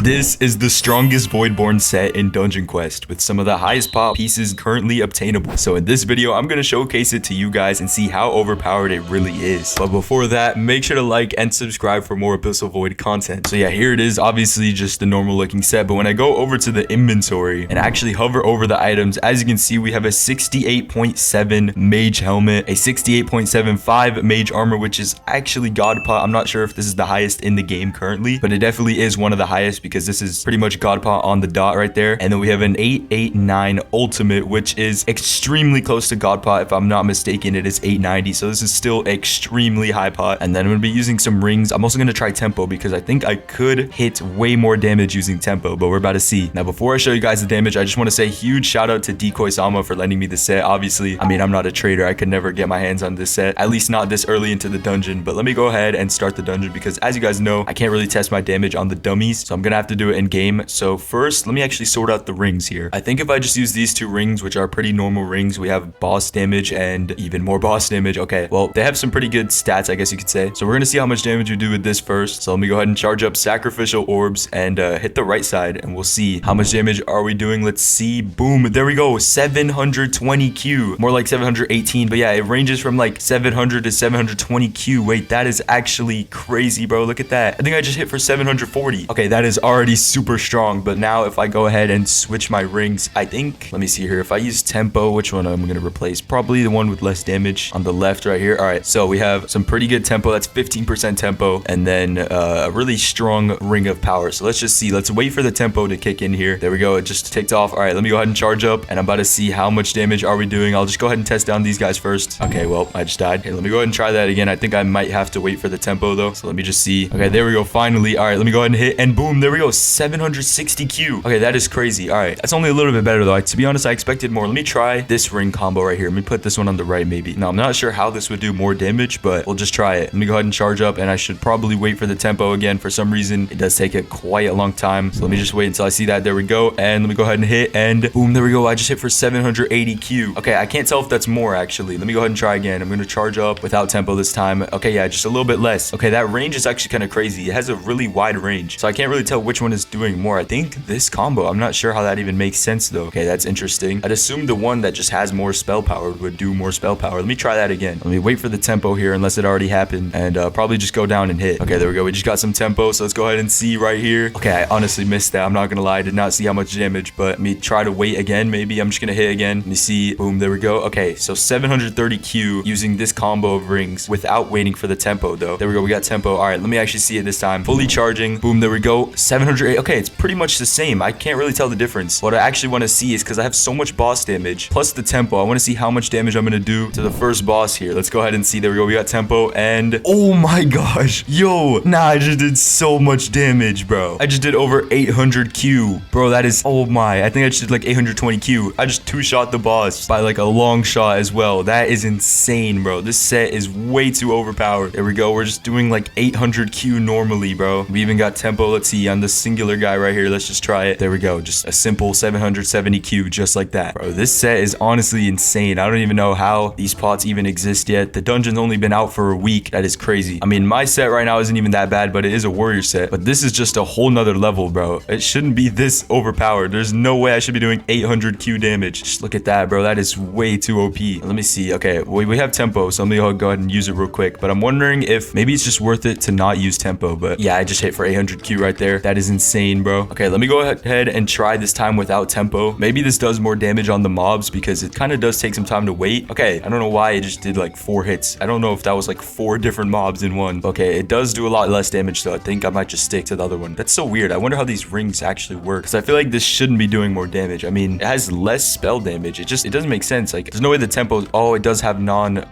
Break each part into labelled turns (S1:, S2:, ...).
S1: This is the strongest Voidborn set in Dungeon Quest with some of the highest pop pieces currently obtainable. So in this video, I'm going to showcase it to you guys and see how overpowered it really is. But before that, make sure to like and subscribe for more Abyssal Void content. So yeah, here it is, obviously just the normal looking set. But when I go over to the inventory and actually hover over the items, as you can see, we have a 68.7 mage helmet, a 68.75 mage armor, which is actually God pot. I'm not sure if this is the highest in the game currently, but it definitely is one of the highest because this is pretty much God pot on the dot right there. And then we have an 889 ultimate, which is extremely close to God pot. If I'm not mistaken, it is 890. So this is still extremely high pot. And then I'm going to be using some rings. I'm also going to try tempo because I think I could hit way more damage using tempo, but we're about to see. Now, before I show you guys the damage, I just want to say huge shout out to Decoy Sama for lending me the set. Obviously, I mean, I'm not a trader. I could never get my hands on this set, at least not this early into the dungeon. But let me go ahead and start the dungeon because as you guys know, I can't really test my damage on the dummies. So I'm going to have to do it in game. So first, let me actually sort out the rings here. I think if I just use these two rings, which are pretty normal rings, we have boss damage and even more boss damage. Okay, well, they have some pretty good stats, I guess you could say. So we're going to see how much damage we do with this first. So let me go ahead and charge up sacrificial orbs and hit the right side and we'll see how much damage are we doing. Let's see. Boom. There we go. 720 Q. More like 718. But yeah, it ranges from like 700 to 720 Q. Wait, that is actually crazy, bro. Look at that. I think I just hit for 740. Okay, that is already super strong. But now if I go ahead and switch my rings, I think, let me see here. If I use tempo, which one I'm going to replace? Probably the one with less damage on the left right here. All right, so we have some pretty good tempo. That's 15% tempo. And then a really strong ring of power. So let's just see. Let's wait for the tempo to kick in here. There we go. It just ticked off. All right, let me go ahead and charge up. And I'm about to see how much damage are we doing. I'll just go ahead and test down these guys first. Okay, well, I just died. Okay, let me go ahead and try that again. I think I might have to wait for the tempo though. So let me just see. Okay, there we go. Finally. All right, let me go ahead and hit. And boom, there we go. 760 Q. Okay, that is crazy. All right, that's only a little bit better though. To be honest, I expected more. Let me try this ring combo right here. Let me put this one on the right maybe. No, I'm not sure how this would do more damage, but we'll just try it. Let me go ahead and charge up and I should probably wait for the tempo again. For some reason, it does take quite a long time. So let me just wait until I see that. There we go. And let me go ahead and hit and boom, there we go. I just hit for 780 Q. Okay, I can't tell if that's more actually. Let me go ahead and try again. I'm going to charge up without tempo this time. Okay, yeah, just a little bit less. Okay, that range is actually kind of crazy. It has a really wide range. So I can't really tell which one is doing more. I think this combo, I'm not sure how that even makes sense though. Okay, that's interesting. I'd assume the one that just has more spell power would do more spell power. Let me try that again. Let me wait for the tempo here unless it already happened and probably just go down and hit. Okay, there we go. We just got some tempo. So let's go ahead and see right here. Okay, I honestly missed that. I'm not going to lie. I did not see how much damage, but let me try to wait again. Maybe I'm just going to hit again. Let me see. Boom, there we go. Okay, so 730 Q using this combo of rings without waiting for the tempo though. There we go. We got tempo. All right, let me actually see it this time. Fully charging. Boom, there we go. 708. Okay, it's pretty much the same. I can't really tell the difference. What I actually want to see is because I have so much boss damage plus the tempo. I want to see how much damage I'm going to do to the first boss here. Let's go ahead and see. There we go. We got tempo and oh my gosh. Yo, nah, I just did so much damage, bro. I just did over 800 Q. Bro, that is, oh my. I think I just did like 820 Q. I just two-shot the boss by like a long shot as well. That is insane, bro. This set is way too overpowered. There we go. We're just doing like 800 Q normally, bro. We even got tempo. Let's see on the singular guy right here. Let's just try it. There we go. Just a simple 770 Q just like that. Bro, this set is honestly insane. I don't even know how these pots even exist yet. The dungeon's only been out for a week. That is crazy. I mean, my set right now isn't even that bad, but it is a warrior set. But this is just a whole nother level, bro. It shouldn't be this overpowered. There's no way I should be doing 800 Q damage. Just look at that, bro. That is way too OP. Let me see. Okay, we have tempo, so let me go ahead and use it real quick. But I'm wondering if maybe it's just worth it to not use tempo. But yeah, I just hit for 800 Q right there. That is insane, bro. Okay, let me go ahead and try this time without tempo. Maybe this does more damage on the mobs because it kind of does take some time to wait. Okay, I don't know why it just did like 4 hits. I don't know if that was like 4 different mobs in one. Okay, it does do a lot less damage though. I think I might just stick to the other one. That's so weird. I wonder how these rings actually work because I feel like this shouldn't be doing more damage. I mean, it has less spell damage. It doesn't make sense. Like, there's no way the tempo. Oh, it does have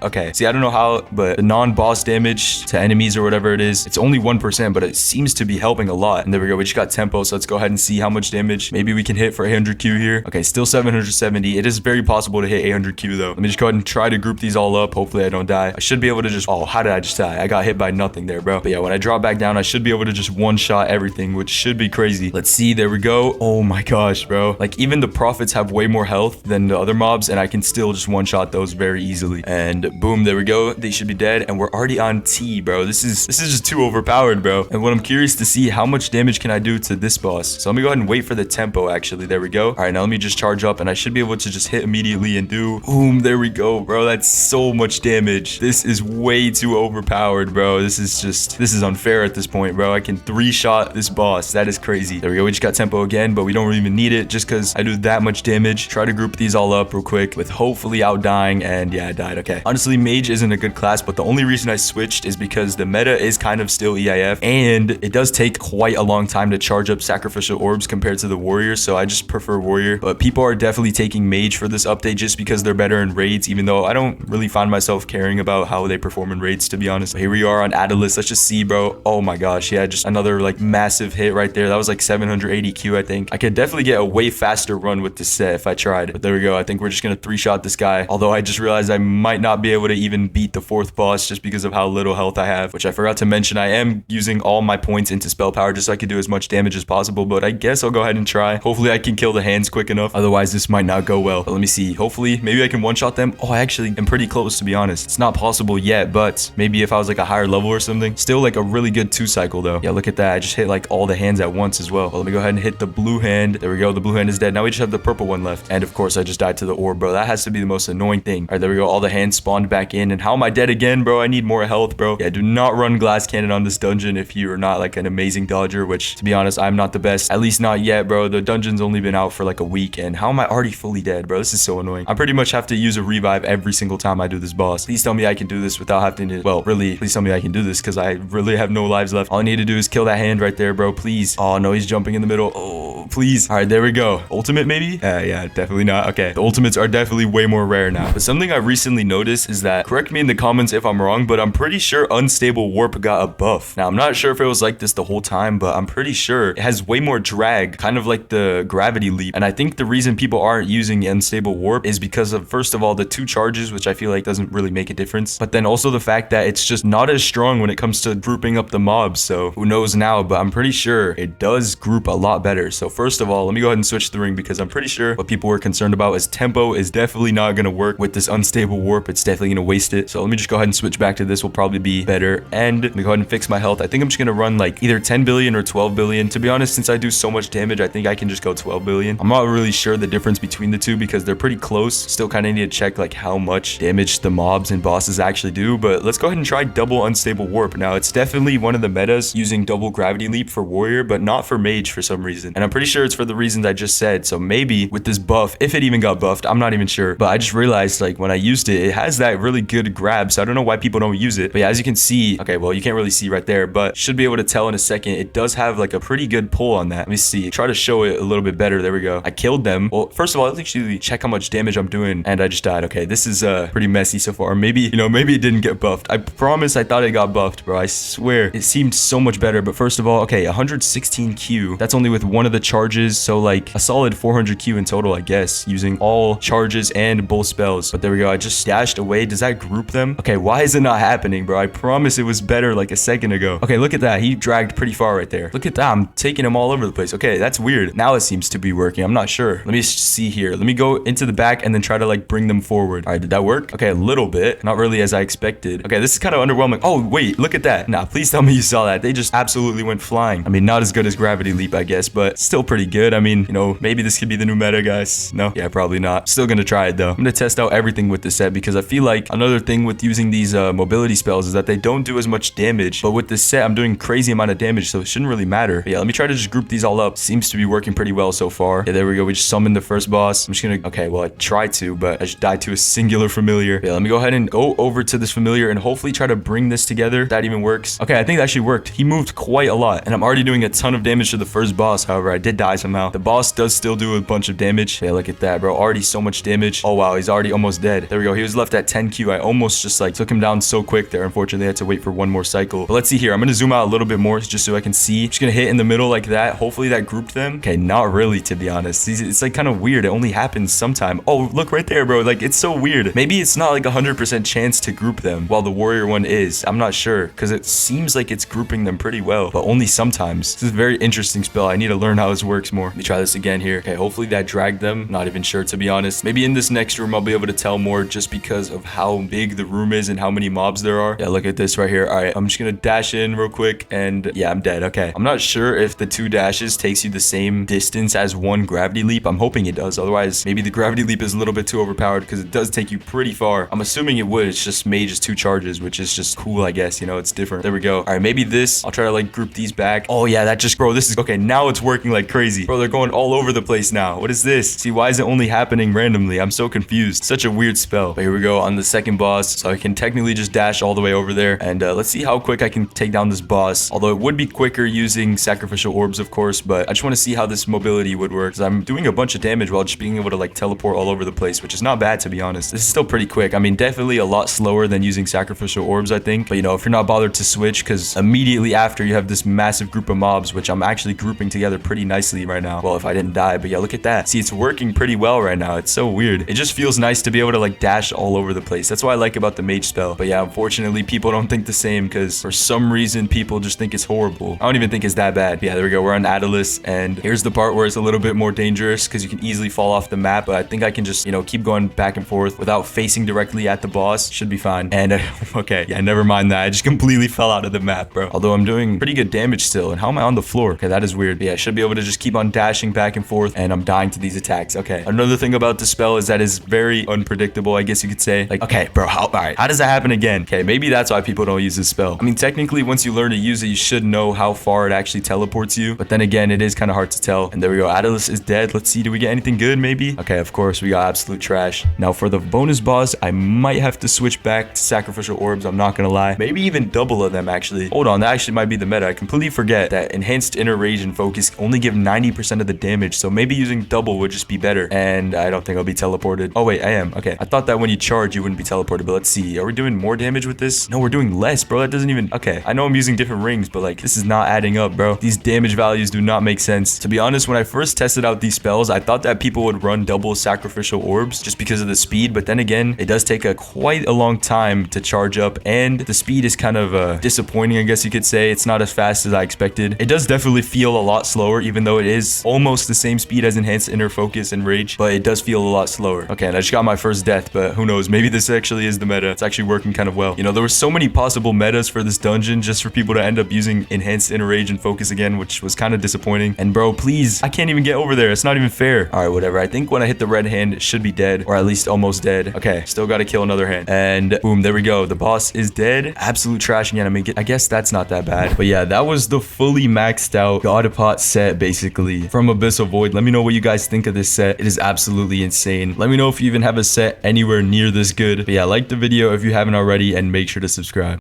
S1: okay. See, I don't know how, but the non-boss damage to enemies or whatever it is, it's only 1%, but it seems to be helping a lot. And there we go. We just got tempo. So let's go ahead and see how much damage maybe we can hit for 800 Q here. Okay, still 770. It is very possible to hit 800 Q though. Let me just go ahead and try to group these all up. Hopefully I don't die. I should be able to just, oh, how did I just die? I got hit by nothing there, bro. But yeah, when I drop back down, I should be able to just one-shot everything, which should be crazy. Let's see. There we go. Oh my gosh, bro. Like, even the prophets have way more health than the other mobs, and I can still just one-shot those very easily. And boom, there we go. They should be dead, and we're already on T, bro. This is just too overpowered, bro. And what I'm curious to see, how much damage can I do to this boss? So let me go ahead and wait for the tempo, actually. There we go. All right, now let me just charge up, and I should be able to just hit immediately and do boom. There we go, bro. That's so much damage. This is way too overpowered, bro. This is unfair at this point, bro. I can 3-shot this boss. That is crazy. There we go. We just got tempo again, but we don't even need it just because I do that much damage. Try to group these all up real quick with hopefully out dying, and yeah, I died. Okay. Honestly, mage isn't a good class, but the only reason I switched is because the meta is kind of still EIF, and it does take quite a long time to charge up sacrificial orbs compared to the warrior, so I just prefer warrior. But people are definitely taking mage for this update just because they're better in raids, even though I don't really find myself caring about how they perform in raids, to be honest. But here we are on Abyssal. Let's just see, bro. Oh my gosh, yeah, just another like massive hit right there. That was like 780 Q, I think. I could definitely get a way faster run with this set if I tried. But there we go. I think we're just gonna 3-shot this guy, although I just realized I might not be able to even beat the 4th boss just because of how little health I have, which I forgot to mention. I am using all my points into spell power just so I can do as much damage as possible, but I guess I'll go ahead and try. Hopefully I can kill the hands quick enough, otherwise this might not go well. But let me see. Hopefully maybe I can one-shot them. Oh, I actually am pretty close, to be honest. It's not possible yet, but maybe if I was like a higher level or something. Still like a really good 2-cycle though. Yeah, look at that. I just hit like all the hands at once as well. Let me go ahead and hit the blue hand. There we go. The blue hand is dead. Now we just have the purple one left, and of course I just died to the orb, bro. That has to be the most annoying thing. All right, there we go. All the hands spawned back in, and how am I dead again, bro? I need more health, bro. Yeah, do not run glass cannon on this dungeon if you're not like an amazing dodger, which to be honest, I'm not the best, at least not yet, bro. The dungeon's only been out for like a week, and how am I already fully dead, bro? This is so annoying. I pretty much have to use a revive every single time I do this boss. Please tell me I can do this without having to, well, really, please tell me I can do this because I really have no lives left. All I need to do is kill that hand right there, bro. Please. Oh no, he's jumping in the middle. Oh, please. All right, there we go. Ultimate maybe? Yeah, definitely not. Okay, the ultimates are definitely way more rare now. But something I recently noticed is that, correct me in the comments if I'm wrong, but I'm pretty sure unstable warp got a buff. Now, I'm not sure if it was like this the whole time, but I'm pretty sure it has way more drag, kind of like the gravity leap. And I think the reason people aren't using unstable warp is because of, first of all, the 2 charges, which I feel like doesn't really make a difference. But then also the fact that it's just not as strong when it comes to grouping up the mobs. So who knows now, but I'm pretty sure it does group a lot better. So first of all, let me go ahead and switch the ring because I'm pretty sure what people were concerned about is tempo is definitely not going to work with this unstable warp. It's definitely going to waste it. So let me just go ahead and switch back to this. Will probably be better. And let me go ahead and fix my health. I think I'm just going to run like either 10 billion or 12 billion. To be honest, since I do so much damage, I think I can just go 12 billion. I'm not really sure the difference between the two because they're pretty close. Still kind of need to check like how much damage the mobs and bosses actually do, but let's go ahead and try double unstable warp. Now, it's definitely one of the metas using double gravity leap for warrior, but not for mage for some reason. And I'm pretty sure it's for the reasons I just said. So maybe with this buff, if it even got buffed, I'm not even sure, but I just realized like when I used it, it has that really good grab. So I don't know why people don't use it, but yeah, as you can see, okay, well, you can't really see right there, but should be able to tell in a second. It does have like a pretty good pull on that. Let me see, try to show it a little bit better. There we go. I killed them. Well, first of all, let's actually check how much damage I'm doing, and I just died. Okay, this is pretty messy so far. Maybe, you know, maybe it didn't get buffed. I promise I thought it got buffed, bro. I swear it seemed so much better. But first of all, okay, 116 Q. That's only with one of the charges, so like a solid 400 Q in total, I guess, using all charges and both spells. But there we go. I just dashed away. Does that group them? Okay, why is it not happening, bro? I promise it was better like a second ago. Okay, look at that. He dragged pretty far right there. Look at that. I'm taking him all over the place. Okay, that's weird. Now it seems to be working. I'm not sure. Let me see here. Let me go into the back and then try to like bring them forward. All right, did that work? Okay, a little bit. Not really as I expected. Okay, this is kind of underwhelming. Oh, wait, look at that. Nah, please tell me you saw that. They just absolutely went flying. I mean, not as good as gravity leap, I guess, but still pretty good. I mean, you know, maybe this could be the new meta, guys. No? Yeah, probably not. Still gonna try it though. I'm gonna test out everything with this set because I feel like another thing with using these mobility spells is that they don't do as much damage, but with this set, I'm doing crazy amount of damage, so it shouldn't really matter. But yeah, let me try to just group these all up. Seems to be working pretty well so far. Yeah, there we go. We just summoned the first boss. I'm just gonna, okay, well, I tried to, but I just died to a singular familiar. Yeah, let me go ahead and go over to this familiar and hopefully try to bring this together. That even works. Okay, I think that actually worked. He moved quite a lot, and I'm already doing a ton of damage to the first boss. However, I did die somehow. The boss does still do a bunch of damage. Yeah, look at that, bro. Already so much damage. Oh, wow. He's already almost dead. There we go. He was left at 10 Q. I almost just like took him down so quick there. Unfortunately, I had to wait for one more cycle. But let's see here. I'm going to zoom out a little bit more just so I can see. I'm just going to hit in the middle like that. Hopefully that grouped them. Okay, not really, to be honest. It's like kind of weird. It only happens sometime. Oh, look right there, bro. Like, it's so weird. Maybe it's not like 100% chance to group them while the warrior one is. I'm not sure because it seems like it's grouping them pretty well, but only sometimes. This is a very interesting spell. I need to learn how yours works more. Let me try this again here. Okay, hopefully that dragged them. Not even sure, to be honest. Maybe in this next room, I'll be able to tell more just because of how big the room is and how many mobs there are. Yeah, look at this right here. All right, I'm just gonna dash in real quick, and yeah, I'm dead. Okay, I'm not sure if the 2 dashes takes you the same distance as 1 gravity leap. I'm hoping it does. Otherwise, maybe the gravity leap is a little bit too overpowered because it does take you pretty far. I'm assuming it would. It's just mage's 2 charges, which is just cool, I guess. You know, it's different. There we go. All right, maybe this. I'll try to like group these back. Oh yeah, that just, bro, this is okay. Now it's working like crazy. Bro, they're going all over the place now. What is this? See, why is it only happening randomly? I'm so confused. Such a weird spell. But here we go on the second boss. So I can technically just dash all the way over there. And let's see how quick I can take down this boss. Although it would be quicker using sacrificial orbs, of course. But I just want to see how this mobility would work. Because I'm doing a bunch of damage while just being able to like teleport all over the place, which is not bad, to be honest. This is still pretty quick. I mean, definitely a lot slower than using sacrificial orbs, I think. But you know, if you're not bothered to switch, because immediately after you have this massive group of mobs, which I'm actually grouping together pretty nicely right now. Well, if I didn't die, but yeah, look at that. See, it's working pretty well right now. It's so weird. It just feels nice to be able to like dash all over the place. That's what I like about the mage spell. But yeah, unfortunately, people don't think the same because for some reason, people just think it's horrible. I don't even think it's that bad. But yeah, there we go. We're on Abyssal, and here's the part where it's a little bit more dangerous because you can easily fall off the map. But I think I can just, you know, keep going back and forth without facing directly at the boss. Should be fine. And okay, yeah, never mind that. I just completely fell out of the map, bro. Although I'm doing pretty good damage still. And how am I on the floor? Okay, that is weird. But yeah, I should be able to just keep on dashing back and forth, and I'm dying to these attacks. Okay, another thing about the spell is that it's very unpredictable, I guess you could say. Like, okay, bro, all right, how does that happen again? Okay, maybe that's why people don't use this spell. I mean, technically, once you learn to use it, you should know how far it actually teleports you. But then again, it is kind of hard to tell. And there we go. Abyssal is dead. Let's see. Do we get anything good, maybe? Okay, of course, we got absolute trash. Now, for the bonus boss, I might have to switch back to sacrificial orbs. I'm not gonna lie. Maybe even double of them, actually. Hold on, that actually might be the meta. I completely forget that enhanced inner rage and focus only give 90% of the damage. So maybe using double would just be better. And I don't think I'll be teleported. Oh, wait, I am. Okay, I thought that when you charge, you wouldn't be teleported. But let's see. Are we doing more damage with this? No, we're doing less, bro. That doesn't even... Okay, I know I'm using different rings, but like, this is not adding up, bro. These damage values do not make sense. To be honest, when I first tested out these spells, I thought that people would run double sacrificial orbs just because of the speed. But then again, it does take quite a long time to charge up, and the speed is kind of disappointing, I guess you could say. It's not as fast as I expected. It does definitely feel a lot slower, even though it is almost the same speed as enhanced inner focus and rage, but it does feel a lot slower. Okay, and I just got my first death, but who knows? Maybe this actually is the meta. It's actually working kind of well. You know, there were so many possible metas for this dungeon just for people to end up using enhanced inner rage and focus again, which was kind of disappointing. And bro, please, I can't even get over there. It's not even fair. All right, whatever. I think when I hit the red hand, it should be dead, or at least almost dead. Okay, still got to kill another hand. And boom, there we go. The boss is dead. Absolute trash again. I mean, I guess that's not that bad. But yeah, that was the fully maxed out God Pot set, basically, from Abyssal Void. Let me know what you guys think of this set. It is absolutely insane. Let me know if you even have a set anywhere near this good. But yeah, like the video if you haven't already, and make sure to subscribe.